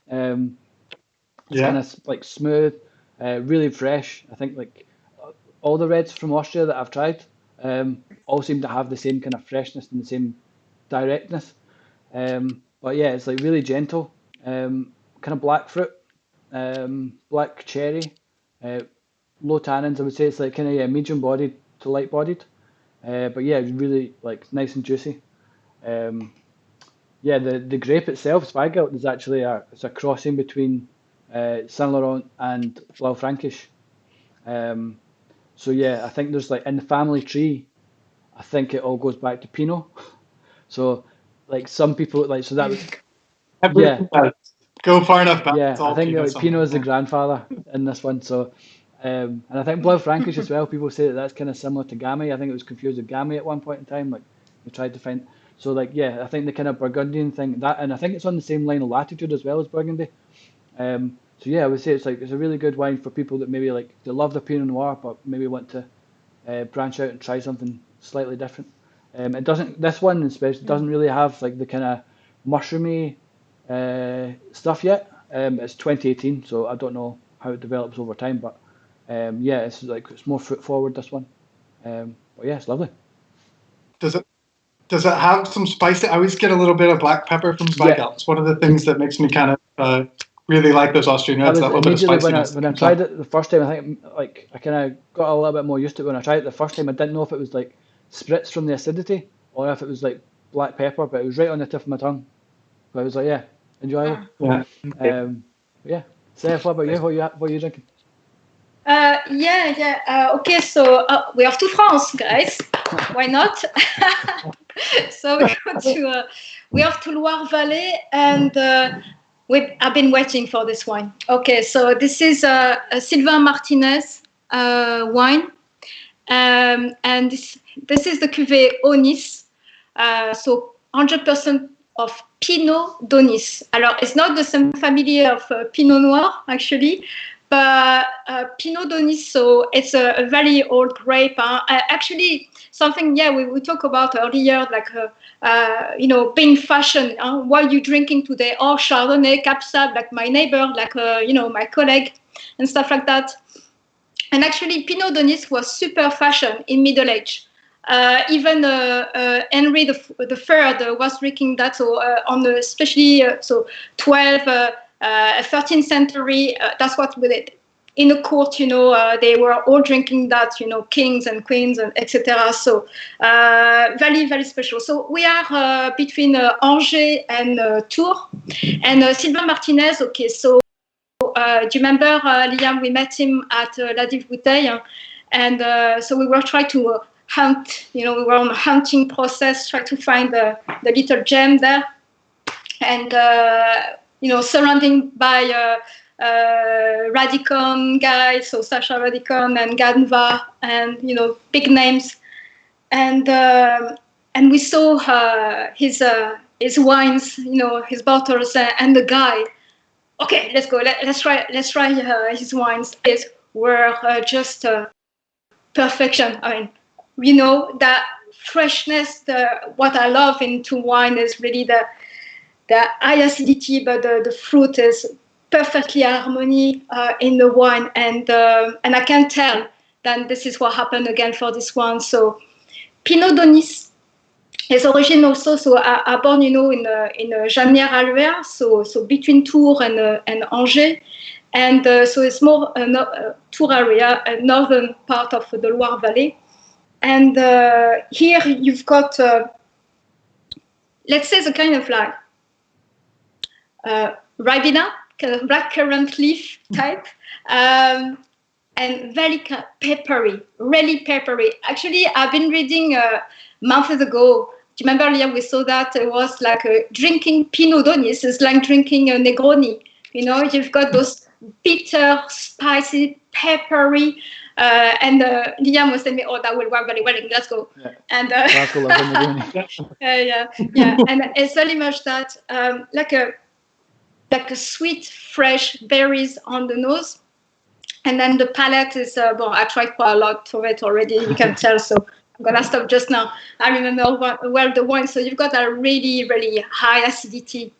It's kind of like smooth, really fresh. I think like all the reds from Austria that I've tried all seem to have the same kind of freshness and the same directness. But yeah, it's like really gentle, kind of black fruit, black cherry, low tannins. I would say it's like kind of medium bodied to light bodied. But yeah, it's really like nice and juicy. Yeah, the grape itself, Zweigelt, is actually it's a crossing between Saint Laurent and Blaufränkisch. So yeah, I think there's like in the family tree, I think it all goes back to Pinot. So like some people like so that was Go far enough back. yeah. I think like Pinot is the grandfather in this one. So and I think Blaufränkisch as well. People say that that's kind of similar to Gamay. I think it was confused with Gamay at one point in time. Like we tried to find. So like yeah, I think the kind of Burgundian thing that, and I think it's on the same line of latitude as well as Burgundy. So yeah, I would say it's a really good wine for people that maybe like they love the Pinot Noir but maybe want to branch out and try something slightly different. It doesn't. This one especially doesn't really have like the kind of mushroomy stuff yet. It's 2018, so I don't know how it develops over time, but yeah, it's like it's more fruit forward this one. But yeah, it's lovely. Does it have some spice? I always get a little bit of black pepper from Zweigelt. Yeah. It's one of the things that makes me kind of really like those Austrian reds. That little bit of spiciness. When I tried it the first time, I think like I kind of got a little bit more used to it when I tried it the first time. I didn't know if it was like spritz from the acidity or if it was like black pepper, but it was right on the tip of my tongue. But I was like, yeah, enjoyable. Yeah. Seth, what about you? What are you drinking? Okay, so we have to France, guys. Why not? So we have to Loire Valley, and I've been waiting for this wine. Okay, so this is a Sylvain Martinez wine, and this is the cuvée Onis. So 100% of Pinot d'Onis. Alors, it's not the same family of Pinot Noir, actually, but Pinot d'Onis, so it's a very old grape. Actually, something, we talked about earlier, like, being fashion. What are you drinking today? Oh, Chardonnay, Cab Sauv, like my neighbor, like, my colleague, and stuff like that. And actually, Pinot d'Onis was super fashion in Middle Age. Even Henry III was drinking that, so on the especially 12th, 13th century. That's what with it in the court. They were all drinking that. Kings and queens and etc. So very very special. So we are between Angers and Tours, and Sylvain Martinez. Okay, so do you remember Liam? We met him at La Dive Bouteille, and so we were trying to hunt, we were on a hunting process, try to find the little gem there, and surrounding by Radicon guys, so Sacha Radicon and Ganva, and big names, and we saw his wines, his bottles, and the guy. Okay, let's go. Let's try his wines. These were just perfection. I mean, that freshness. What I love into wine is really high acidity, but the fruit is perfectly harmony in the wine, and I can tell that this is what happened again for this one. So Pinot d'Onis is origin also, so are born, in Janières-Alluer, so between Tours and Angers, and so it's more Tours area, a northern part of the Loire Valley, and here you've got, let's say, the kind of like Ribena, kind of blackcurrant leaf type, and very peppery, really peppery. Actually, I've been reading months ago. Do you remember earlier we saw that it was like drinking Pinot d'Onis is like drinking a Negroni. You've got those bitter, spicy, peppery, and Liam was telling me, "Oh, that will work very well in Glasgow." Yeah. And Glasgow loves a Negroni. yeah, and it's very much that like a sweet, fresh berries on the nose. And then the palate is, I tried quite a lot of it already, you can tell, so I'm going to stop just now. I remember well the wine, so you've got a really, really high acidity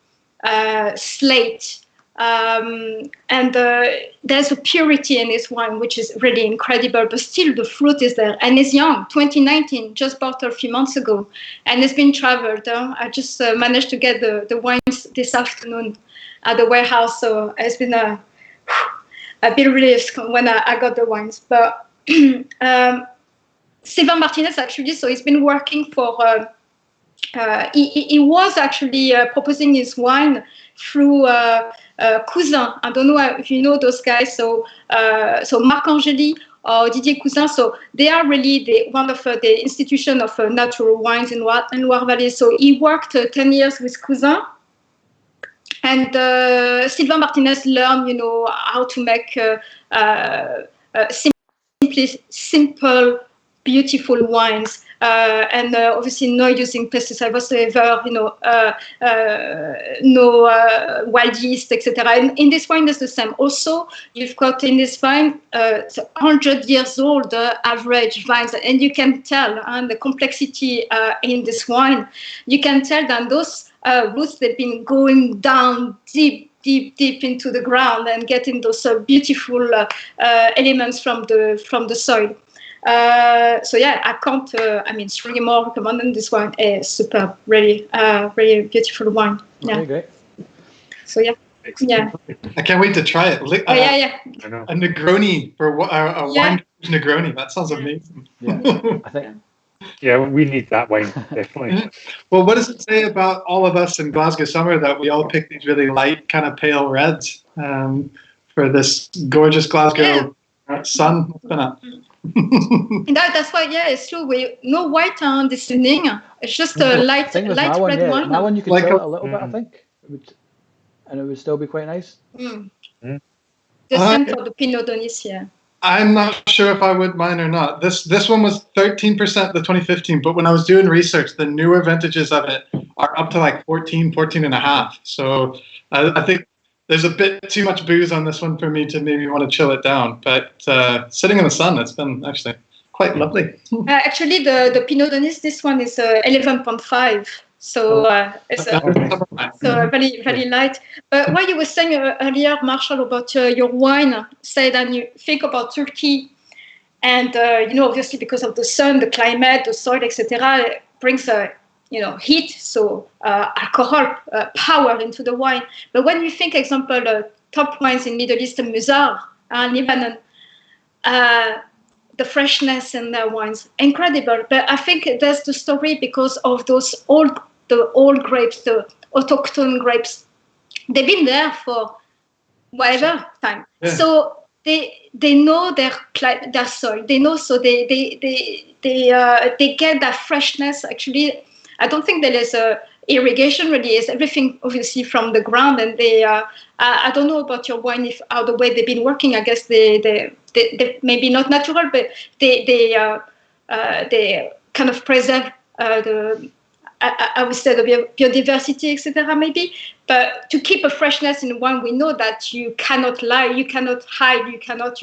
slate. And there's a purity in this wine, which is really incredible, but still the fruit is there. And it's young, 2019, just bought a few months ago. And it's been traveled. I just managed to get the wines this afternoon at the warehouse, so it's been a bit relieved when I got the wines. But Sylvain Martinez, actually, so he's been working for, he was actually proposing his wine through Cousin. I don't know if you know those guys, so Marc Angeli or Didier Cousin, so they are really one of the institution of natural wines in Loire Valley. So he worked 10 years with Cousin. And Sylvain Martinez learned, how to make simple, beautiful wines, and obviously not using pesticides whatsoever, no wild yeast, etc. And in this wine, it's the same. Also, you've got in this wine 100 years old average vines, and you can tell the complexity in this wine. You can tell that those roots, they've been going down deep into the ground and getting those beautiful elements from the soil. So yeah, I can't. Strongly more recommending this wine. It's superb, really, really beautiful wine. Yeah. Okay, great. So yeah. I can't wait to try it. Yeah. A Negroni for a wine Negroni. That sounds amazing. Yeah, I think. Yeah, we need that wine, definitely. Well, what does it say about all of us in Glasgow summer that we all pick these really light, kind of pale reds for this gorgeous Glasgow sun? That's why, it's true. We no white on this evening. It's just a light red wine. My one you could chill it a little bit, I think, and it would still be quite nice. The same for the Pinot d'Onis, yeah. I'm not sure if I would mind or not. This one was 13% the 2015, but when I was doing research, the newer vintages of it are up to like 14 and a half. So I think there's a bit too much booze on this one for me to maybe want to chill it down. But sitting in the sun, it's been actually quite lovely. Actually, the Pinot d'Onis, this one is 11.5. So it's very, very light. But what you were saying earlier, Marshall, about your wine, say that you think about Turkey, and obviously because of the sun, the climate, the soil, etc., it brings heat, so alcohol, power into the wine. But when you think, example, top wines in Middle East, Musar, Lebanon, the freshness in their wines, incredible. But I think there's the story because of those old grapes, the autochthone grapes. They've been there for whatever time. Yeah. So they know their soil. They know, so they get that freshness. Actually, I don't think there is irrigation really. Is everything obviously from the ground, and they. I don't know about your wine, how the way they've been working. I guess they maybe not natural, but they kind of preserve I would say the biodiversity, etc. maybe, but to keep a freshness in wine, we know that you cannot lie, you cannot hide, you cannot,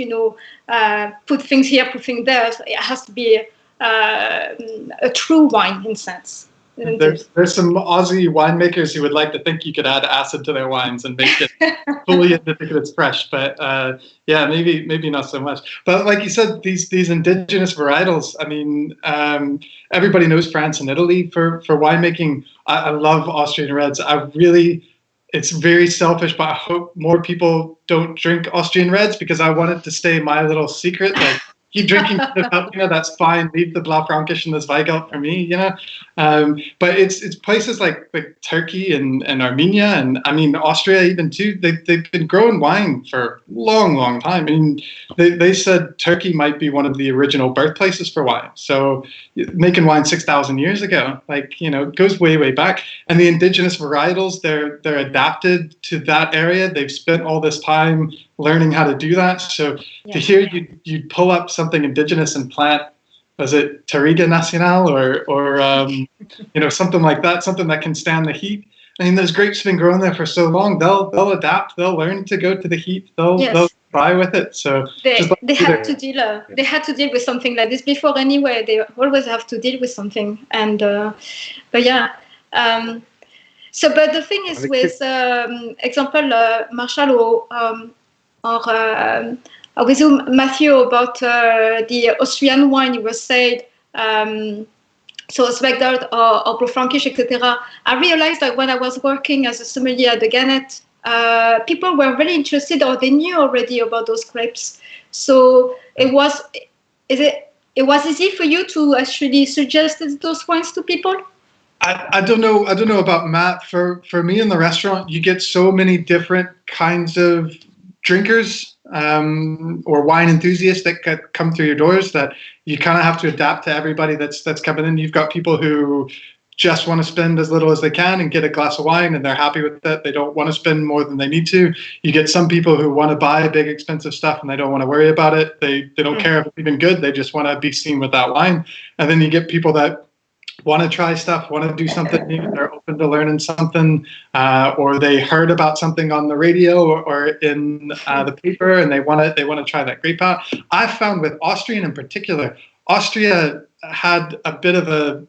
put things here, put things there. So it has to be a true wine in sense. There's some Aussie winemakers who would like to think you could add acid to their wines and make it fully indicative it's fresh, but yeah, maybe not so much. But like you said, these indigenous varietals. I mean, everybody knows France and Italy for winemaking. I love Austrian reds. It's very selfish, but I hope more people don't drink Austrian reds because I want it to stay my little secret. Like, keep drinking that's fine. Leave the Blaufränkisch and the Zweigelt for me, But it's places like Turkey and Armenia, and I mean Austria even too. They've been growing wine for a long time. I mean, they said Turkey might be one of the original birthplaces for wine. So making wine 6,000 years ago, it goes way back. And the indigenous varietals, they're adapted to that area. They've spent all this time learning how to do that. So to hear you'd pull up something indigenous and plant, was it Touriga Nacional or something like that, something that can stand the heat. I mean, those grapes have been growing there for so long. They'll adapt. They'll learn to go to the heat. They'll try with it. So they had to deal with something like this before anyway. They always have to deal with something. And but yeah. But the thing is with example Marshall or with Matthew about the Austrian wine, you were saying, so Zweigelt or Blaufränkisch, etc. I realized that when I was working as a sommelier at the Gannett, people were really interested, or they knew already about those grapes. So it was easy for you to actually suggest those wines to people. I don't know about Matt. For me in the restaurant, you get so many different kinds of drinkers or wine enthusiasts that come through your doors that you kind of have to adapt to everybody that's coming in. You've got people who just want to spend as little as they can and get a glass of wine and they're happy with that. They don't want to spend more than they need to. You get some people who want to buy big expensive stuff and they don't want to worry about it. They don't care if it's even good. They just want to be seen with that wine. And then you get people that want to try stuff, want to do something new, they're open to learning something, or they heard about something on the radio or in the paper, and they want to try that grape out. I found with Austrian in particular, Austria had a bit of a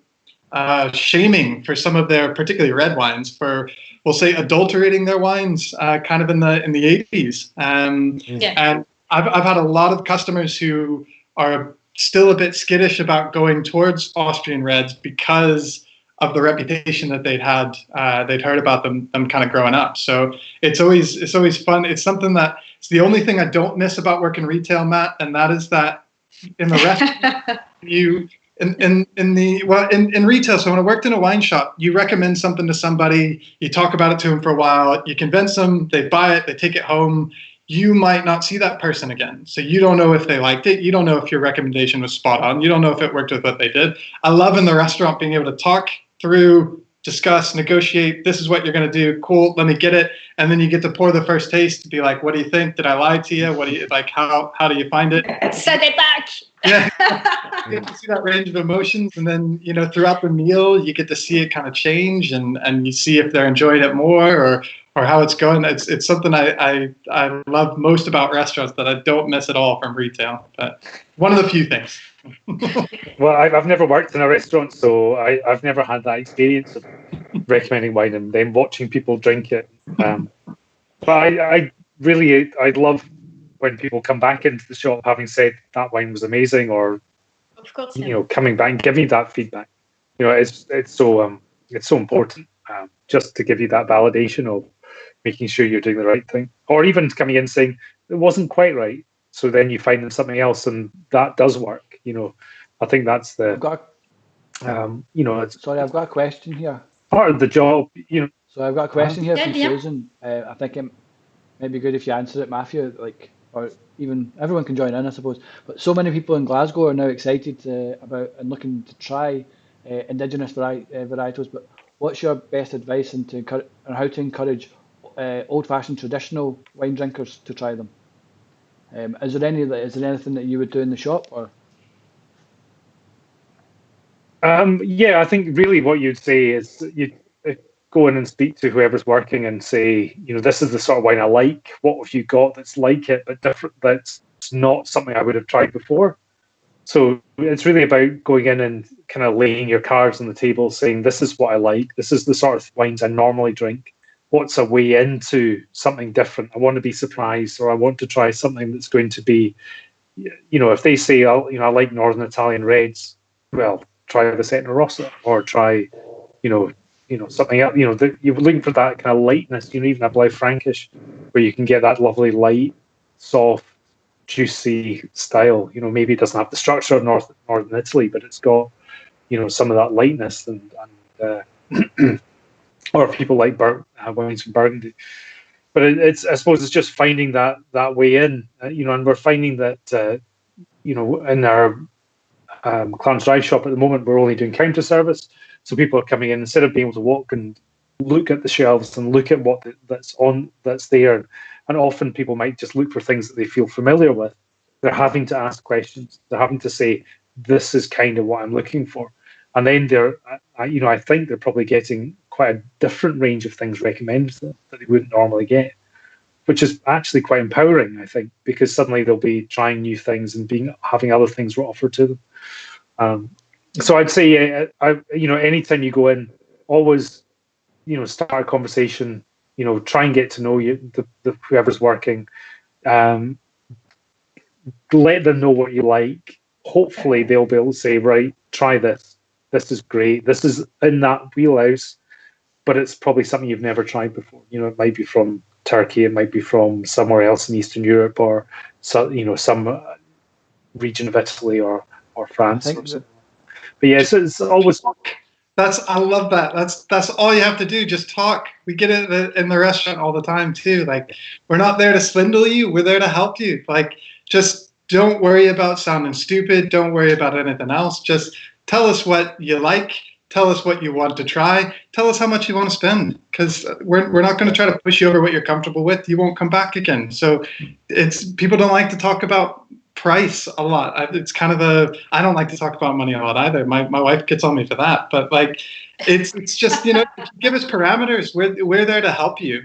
shaming for some of their particularly red wines for, we'll say, adulterating their wines, kind of in the 80s. And I've had a lot of customers who are still a bit skittish about going towards Austrian reds because of the reputation that they'd heard about them kind of growing up. So it's always fun. It's something it's the only thing I don't miss about working retail, Matt, and that is that in the restaurant in retail. So when I worked in a wine shop, you recommend something to somebody, you talk about it to them for a while, you convince them, they buy it, they take it home. You might not see that person again. So you don't know if they liked it. You don't know if your recommendation was spot on. You don't know if it worked with what they did. I love in the restaurant being able to talk through, discuss, negotiate. This is what you're going to do. Cool. Let me get it. And then you get to pour the first taste to be like, what do you think? Did I lie to you? What do you like? How do you find it? Send it back. Yeah. You get to see that range of emotions. And then, throughout the meal, you get to see it kind of change and you see if they're enjoying it more or how it's going. It's something I love most about restaurants that I don't miss at all from retail. But one of the few things. Well, I've never worked in a restaurant, so I've never had that experience of recommending wine and then watching people drink it. But I love when people come back into the shop having said that wine was amazing, or of course, coming back and giving me that feedback. It's so important just to give you that validation of making sure you're doing the right thing, or even coming in saying it wasn't quite right. So then you find them something else, and that does work. I think that's the. Sorry, I've got a question here. Part of the job, So I've got a question here from Susan. I think it might be good if you answer it, Matthew. Or even everyone can join in, I suppose. But so many people in Glasgow are now excited about and looking to try indigenous varietals. But what's your best advice on how to encourage old-fashioned traditional wine drinkers to try them? Is there anything that you would do in the shop, or? I think really what you'd say is you go in and speak to whoever's working and say, this is the sort of wine I like. What have you got that's like it but different? That's not something I would have tried before. So it's really about going in and kind of laying your cards on the table, saying, this is what I like. This is the sort of wines I normally drink. What's a way into something different? I want to be surprised, or I want to try something that's going to be, if they say, I like Northern Italian reds, well, try the Etna Rosso, or try, something else. You're looking for that kind of lightness. Even a Blythe Frankish, where you can get that lovely light, soft, juicy style. Maybe it doesn't have the structure of Northern Italy, but it's got, some of that lightness and or people like wines from Burgundy. But I suppose it's just finding that way in, and we're finding that, in our Clarence Drive shop at the moment, we're only doing counter service. So people are coming in, instead of being able to walk and look at the shelves and look at what that's there. And often people might just look for things that they feel familiar with. They're having to ask questions. They're having to say, this is kind of what I'm looking for. And then I think they're probably getting quite a different range of things recommended to them that they wouldn't normally get, which is actually quite empowering, I think, because suddenly they'll be trying new things and having other things offered to them. So I'd say, anytime you go in, always, start a conversation, try and get to know whoever's working. Let them know what you like. Hopefully they'll be able to say, right, try this. This is great. This is in that wheelhouse, but it's probably something you've never tried before. It might be from Turkey, it might be from somewhere else in Eastern Europe, or some region of Italy or France or something. But yeah, so it's always. I love that. That's all you have to do. Just talk. We get it in the restaurant all the time too. Like, we're not there to swindle you. We're there to help you. Like, just don't worry about sounding stupid. Don't worry about anything else. Just tell us what you like. Tell us what you want to try. Tell us how much you want to spend, because we're not going to try to push you over what you're comfortable with. You won't come back again. So people don't like to talk about price a lot. It's kind of I don't like to talk about money a lot either. My wife gets on me for that. But like, it's just, give us parameters. We're there to help you,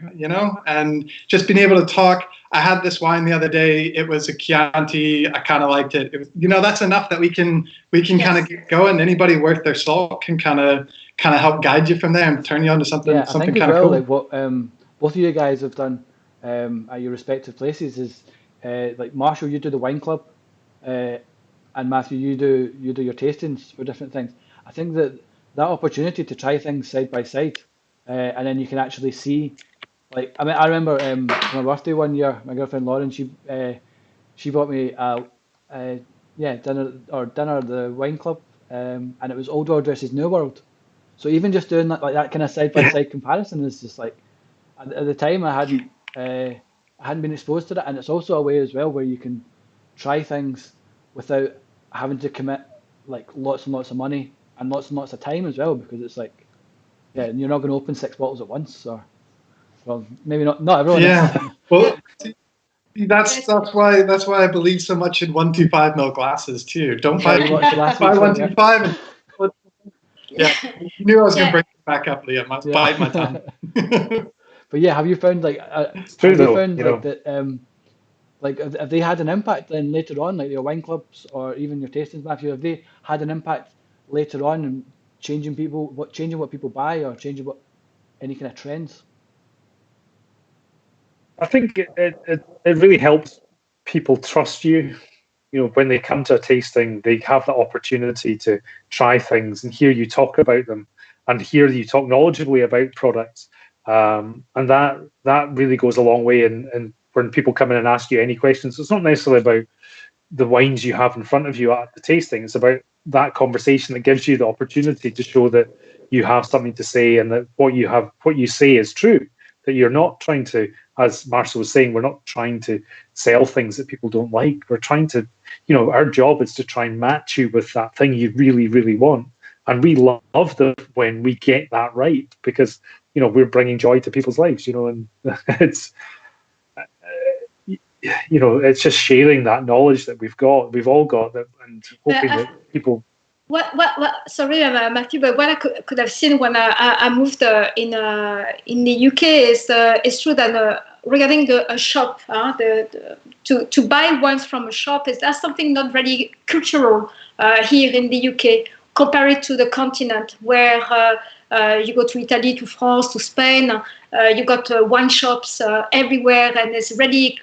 and just being able to talk. I had this wine the other day. It was a Chianti. I kind of liked it. That's enough that we can kind of get going. Anybody worth their salt can kind of help guide you from there and turn you on to something kind of cool. Like what both of you guys have done at your respective places is like Marshall, you do the wine club, and Matthew, you do your tastings for different things. I think that opportunity to try things side by side, and then you can actually see. Like, I mean, I remember for my birthday one year, my girlfriend Lauren, she bought me dinner at the wine club, and it was Old World versus New World. So even just doing that kind of side by side comparison is just like, at the time I hadn't been exposed to that, and it's also a way as well where you can try things without having to commit like lots and lots of money and lots of time as well, because it's like, you're not going to open 6 bottles at once, or well, maybe not everyone. Yeah. Well, that's why I believe so much in 125 ml glasses too. Don't buy 125. Yeah, you knew I was going to bring it back up, Liam. I was biding my time. But yeah, have you found like that like have they had an impact then later on, like your wine clubs or even your tastings, Matthew? Have they had an impact later on in changing what people buy, or changing any kind of trends? I think it really helps people trust you. When they come to a tasting, they have the opportunity to try things and hear you talk about them, and hear you talk knowledgeably about products. And that really goes a long way. And when people come in and ask you any questions, it's not necessarily about the wines you have in front of you at the tasting. It's about that conversation that gives you the opportunity to show that you have something to say, and that what you say is true. That you're not trying to, as Marcel was saying, we're not trying to sell things that people don't like. We're trying to, our job is to try and match you with that thing you really, really want. And we love when we get that right, because, we're bringing joy to people's lives, and it's, it's just sharing that knowledge that we've all got that, and hoping that people. Sorry, Matthew, but what I could have seen when I moved in the UK is it's true that regarding a shop, to buy wines from a shop, is that something not really cultural here in the UK compared to the continent, where you go to Italy, to France, to Spain, you got wine shops everywhere, and it's really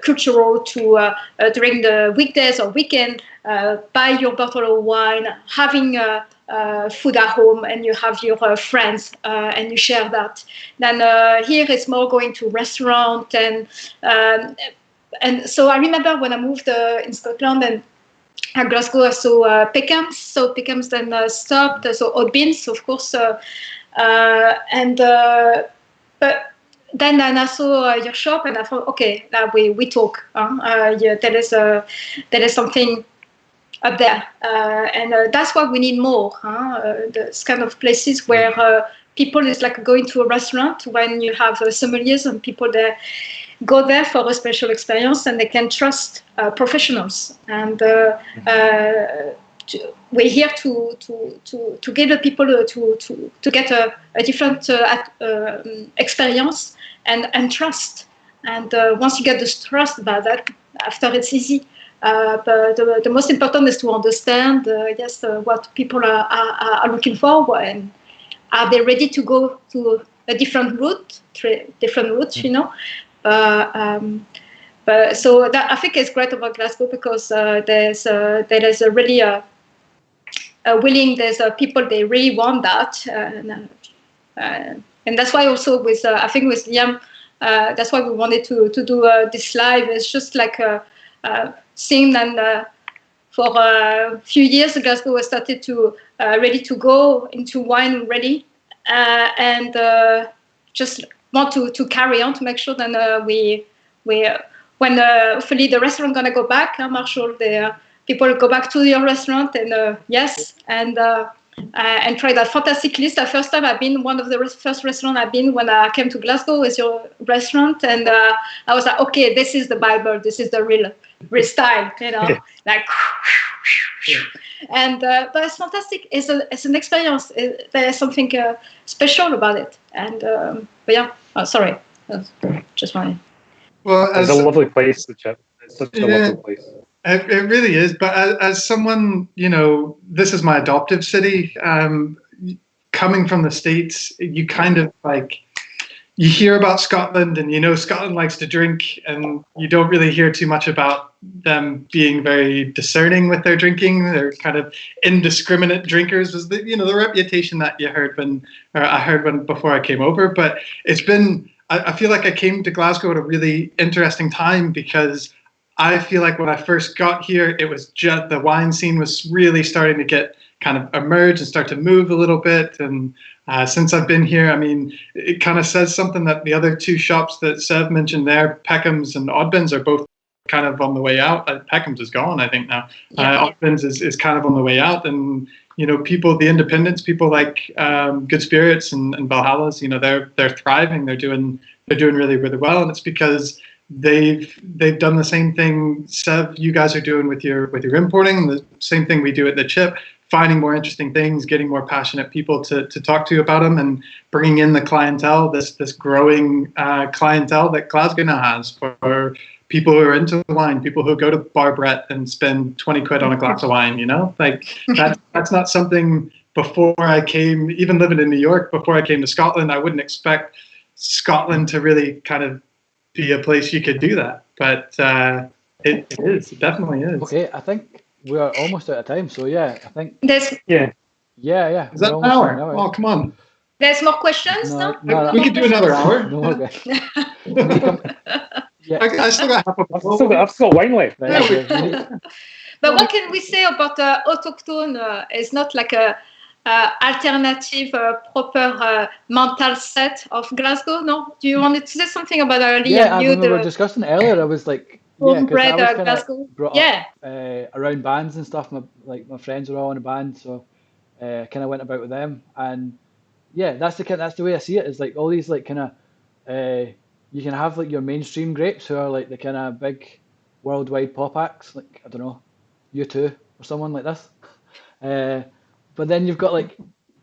cultural to during the weekdays or weekend buy your bottle of wine, having food at home, and you have your friends and you share that. Then here it's more going to restaurant, and so I remember when I moved in Scotland and at Glasgow, I saw Peckham's. So Peckham's then stopped. So Odd Beans, of course, but then I saw your shop, and I thought, okay, we talk. Yeah, there is something up there, and that's what we need more. This kind of places where people is like going to a restaurant when you have sommeliers and people there go there for a special experience, and they can trust professionals. And we're here to give the people to get a different experience and trust. And once you get this trust about that, after it's easy. But the most important is to understand, what people are looking for, and are they ready to go to a different route, different routes, you know. But so that, I think it's great about Glasgow, because there is a really a willing. There's people, they really want that, and that's why also with I think with Liam, that's why we wanted to do this live. It's just like seeing, and for a few years Glasgow was started to ready to go into wine ready, and just want to carry on to make sure that we when hopefully the restaurant gonna go back, Marshall, the people go back to your restaurant, and yes, and try that fantastic list. The first time I've been, one of the first restaurants I've been when I came to Glasgow was your restaurant, and I was like, okay, this is the Bible, this is the real style, you know, like. And but it's fantastic. It's an experience. There's something special about it. And but yeah, sorry, just my. Well, it's a lovely place, the Chip. It's such a lovely place. It really is. But as someone, you know, this is my adoptive city. Coming from the States, you kind of like. You hear about Scotland, and you know Scotland likes to drink, and you don't really hear too much about them being very discerning with their drinking. They're kind of indiscriminate drinkers, was the reputation that I heard when before I came over. But it's been, I feel like I came to Glasgow at a really interesting time, because I feel like when I first got here, it was just the wine scene was really starting to get kind of emerge and start to move a little bit. And since I've been here, I mean, it kind of says something that the other two shops that Sev mentioned there, Peckham's and Oddbins, are both kind of on the way out. Peckham's is gone, I think now. Oddbins is kind of on the way out. And, you know, people, the independents, people like Good Spirits and Valhalla's, you know, they're thriving. They're doing really, really well. And it's because they've done the same thing, Sev, you guys are doing with your importing, the same thing we do at the Chip, finding more interesting things, getting more passionate people to talk to you about them, and bringing in the clientele, this growing clientele that Glasgow now has for people who are into wine, people who go to Bar Brett and spend 20 quid on a glass of wine, you know? Like, that's not something before I came, even living in New York, before I came to Scotland, I wouldn't expect Scotland to really kind of be a place you could do that. But it is, it definitely is. Okay, I think we are almost out of time, so yeah, I think. Yeah. Is that an hour? Oh, come on. There's more questions? No, we could do another hour. No, okay. Yeah. I still got half a bottle. I've still got wine left. But what can we say about autochtone? It's not like a alternative, proper mental set of Glasgow, no? Do you want to say something about earlier? Yeah, when we were discussing earlier, I was like, homebred Glasgow. Brought up, around bands and stuff. My friends were all in a band, so kind of went about with them, and yeah, that's the way I see it. Is like all these like kind of you can have like your mainstream grapes who are like the kind of big worldwide pop acts, like I don't know, U2 or someone like this. But then you've got like,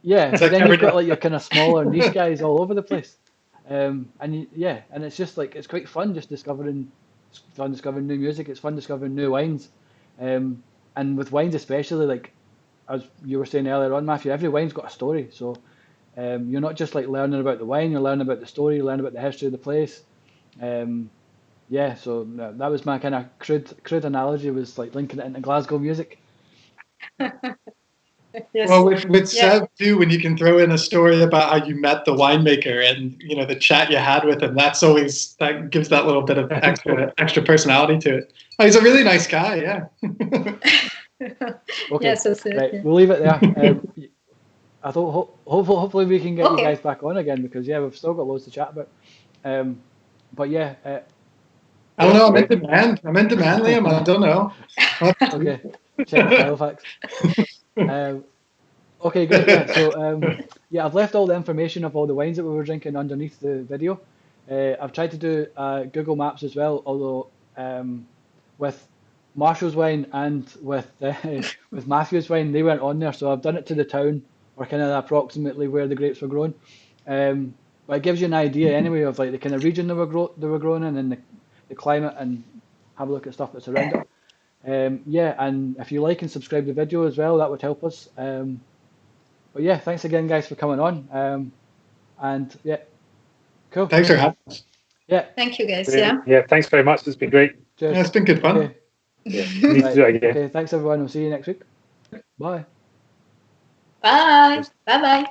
but then you've got like your kind of smaller niche guys all over the place. And it's just like, it's quite fun just discovering new music. It's fun discovering new wines, and with wines especially, like as you were saying earlier on, Matthew, every wine's got a story. So you're not just like learning about the wine, you're learning about the story, you're learning about the history of the place. So that was my kind of crude analogy, was like linking it into Glasgow music. Yes. Well, with Sev too, when you can throw in a story about how you met the winemaker and the chat you had with him, that gives that little bit of extra personality to it. Oh, he's a really nice guy, yeah. Okay, yes, right, yeah. we'll leave it there. I thought hopefully we can get you guys back on again, because we've still got loads to chat about. But yeah. I don't know. I'm in demand, Liam. I don't know. Okay, check with Halifax. Okay, great. Yeah. So I've left all the information of all the wines that we were drinking underneath the video. I've tried to do Google Maps as well, although with Marshall's wine and with Matthew's wine, they weren't on there. So I've done it to the town, or kind of approximately where the grapes were grown. But it gives you an idea anyway of like the kind of region they were grown in, and the climate, and have a look at stuff that's around it. And if you like and subscribe to the video as well, that would help us. But yeah, thanks again, guys, for coming on. Cool. Thanks for having us. Yeah. Thank you, guys. Great. Yeah. Yeah, thanks very much. It's been great. Cheers. Yeah, it's been good fun. Okay. Yeah, we need to do it again. Okay, thanks everyone. We'll see you next week. Bye. Bye. Bye-bye.